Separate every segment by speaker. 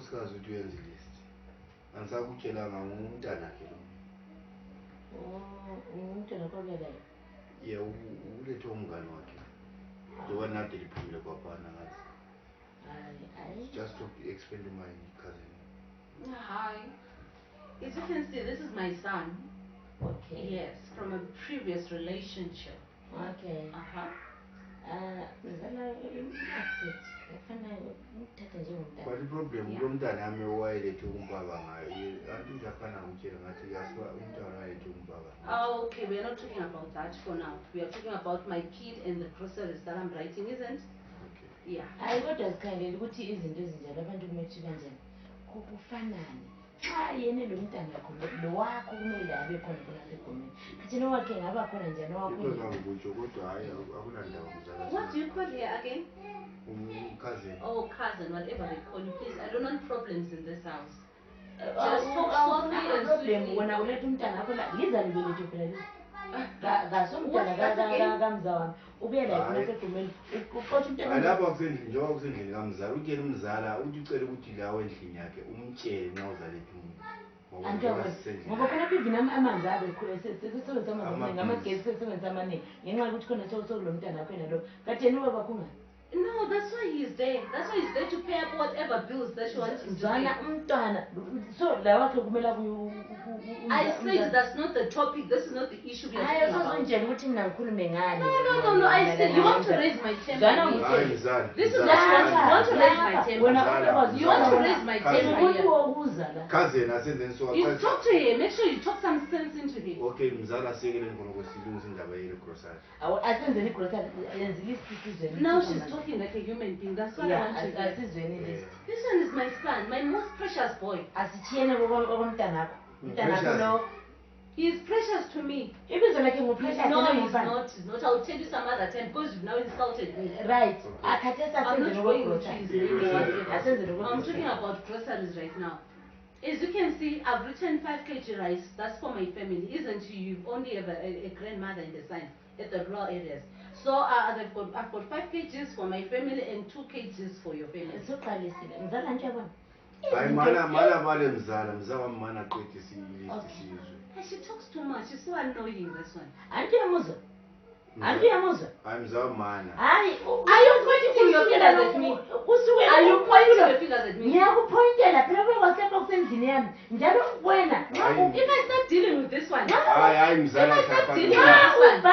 Speaker 1: unkosikazi uthi uyenza ilist. Angisakutshelanga umntana ke lo.
Speaker 2: Umntana kwakela.
Speaker 1: Yeah, ulethe umngane wakhe. Njengoba nade liphumile kwaphana ngathi. Just to explain to my cousin.
Speaker 3: Hi. As you can see, this is my son.
Speaker 2: Okay.
Speaker 3: Yes, from a previous relationship.
Speaker 2: Okay.
Speaker 1: But the problem lo mntana yami owayelethe umbaba ngayo anti ngiyafana ngitshela ngathi yasiba umntana owayelethe umbaba.
Speaker 3: Okay, we are not talking about that for now. We are talking about my kid and the groceries that I'm writing, isn't?
Speaker 1: Okay.
Speaker 3: Yeah.
Speaker 2: I got as kind of ukuthi izinto ezinjalo abantu kumele banjani kufanane xa yena lo mntana lo wakho kumele abe khona kulapha egomeni kathi nowakhe ngaba khona njani wakho
Speaker 1: ngokutsho kodwa hayi akulandawo mzala.
Speaker 3: What do you call here again?
Speaker 1: Cousin.
Speaker 3: Oh, cousin, whatever they call you. Please, I don't want problems in this house. Just talk softly and sweetly.
Speaker 2: Wena ulethe umntana akho la liza libelethe phela liza ngasomntana kamza wami ubuye la khona segomeni uqotha umntana
Speaker 1: lapha kusendlini njengoba kusendlini kamzala utshela umzala uthi ucela ukuthi lawo endlini yakhe umtshele nxa uzaletha umuntu
Speaker 2: ngoba khona phivini amanzi abe sesebenzisa amanzi amaningi amagesi sesebenzisa amaningi ngenxa yokuthi khona sokulo mntana akho yena lo kade yena ubaba khungani.
Speaker 3: No, that's why he's there. That's why he's there to pay up whatever bills that you want him to pay.
Speaker 2: So
Speaker 3: I said that's not the topic. This is not the issue we are talking about. No. I said you want to raise my temper. This is what you want to raise my temper. You want to raise my temper here.
Speaker 1: Cousin, I said then so.
Speaker 3: You talk to him. Make sure you talk some sense into him.
Speaker 1: Okay, mzala sekele ngono kwesilungu indaba yele grocery.
Speaker 2: Asenzeni grocery yenza list.
Speaker 3: Now she's talking like a human being. That's what I want to hear. This one is my son, my most precious boy. He is precious to me. No, he's not. He's not. I'll tell you some other time because you've now insulted me.
Speaker 2: Right.
Speaker 3: I'm not going into his name or whatever. I'm talking about groceries right now. As you can see, I've written 5 kg rice. That's for my family. Isn't you only have a grandmother and a son at the rural areas? So I've got 5 kgs for my family and 2 kgs for your family.
Speaker 2: So
Speaker 3: she talks too much. She's so annoying, this one.
Speaker 1: I'm Zamana.
Speaker 3: Are you pointing your fingers at me? Are you pointing your fingers at me? If I start dealing with this one,
Speaker 1: I'm Zala.
Speaker 3: If I start dealing with this one,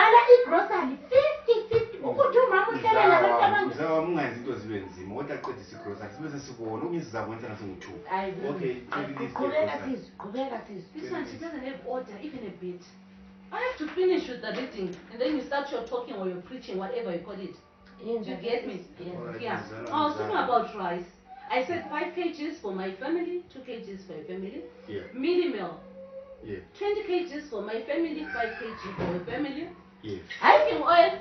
Speaker 1: okay,
Speaker 3: this one, she doesn't have order, even a bit. I have to finish with the reading, and then you start your talking or your preaching, whatever you call it. Do you get me? Yeah. I was talking about rice. I said 5 kgs for my family, 2 kgs for your family.
Speaker 1: Yeah.
Speaker 3: Mini meal.
Speaker 1: Yeah.
Speaker 3: 20 kgs for my family, 5 kg for your family.
Speaker 1: Yeah.
Speaker 3: Cooking oil.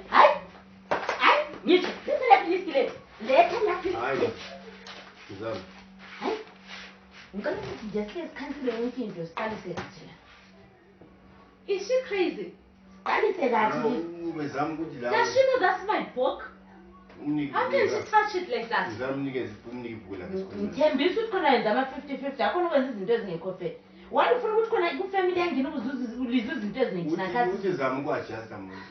Speaker 3: Is she crazy? Does she know that's my book? How can she touch it like that?
Speaker 2: Wandifuna ukuthi khona kufamily yangena uliza izinto eziningi nakathi
Speaker 1: uthi zama ukuadjust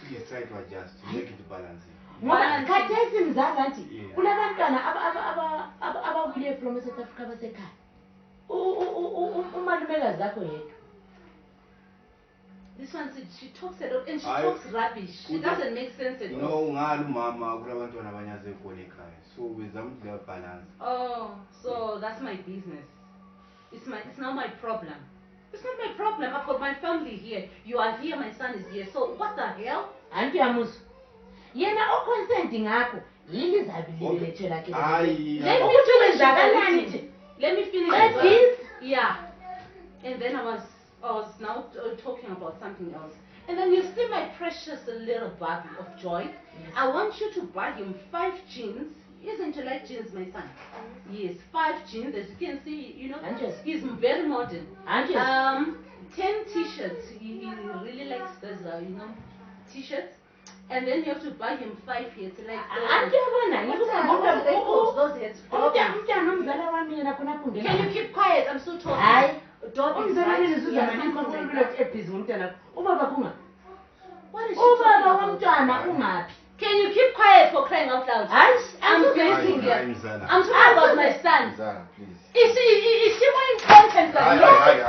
Speaker 1: please try to adjust make it balance
Speaker 2: ngoba khathesi mzala nti kulabantwana ababuye from South Africa basekhaya umalumekazi zakho yedwa.
Speaker 3: This one, she talks a lot and she talks rubbish. She doesn't make sense at all.
Speaker 1: No, mama kulabantwana abanyaze khona ekhaya so wizama ukuthi balance.
Speaker 3: Oh, so that's my business. It's now my problem. It's not my problem. I've got my family here. You are here. My son is here. So what the hell?
Speaker 2: Auntie Yamuzu. Yena o consenting ngakho yini zabilibelethela ke.
Speaker 3: Let me finish. Yeah. And then I was now talking about something else. And then you see my precious little baby of joy. Yes. I want you to buy him 5 jeans. Isn't you like jeans, my son? Yes, 5 jeans. As you can see, you know, he's very modern. 10 t-shirts. He really likes those, you know, t-shirts. And then you have to buy him 5 hats, like those. What are they called? Those hats.
Speaker 2: yena khona apho ungena.
Speaker 3: Can you keep quiet? I'm still talking.
Speaker 2: Hayi.
Speaker 3: Dog is
Speaker 2: Umzekelo
Speaker 3: right.
Speaker 2: izuza
Speaker 3: Yeah,
Speaker 2: maninzi
Speaker 3: something like
Speaker 2: kumpilo
Speaker 3: that.
Speaker 2: ebhizi ngomntana. Ubaba kunga.
Speaker 3: What is she
Speaker 2: Ubaba
Speaker 3: talking about?
Speaker 2: womntwana ungaphi?
Speaker 3: Can you keep quiet for crying out loud?
Speaker 2: Hayi,
Speaker 3: I'm
Speaker 2: asuke
Speaker 3: getting
Speaker 2: izinto.
Speaker 3: here. I'm talking about my son.
Speaker 1: Mzala, please.
Speaker 3: Is she more important than you?
Speaker 1: Hayi.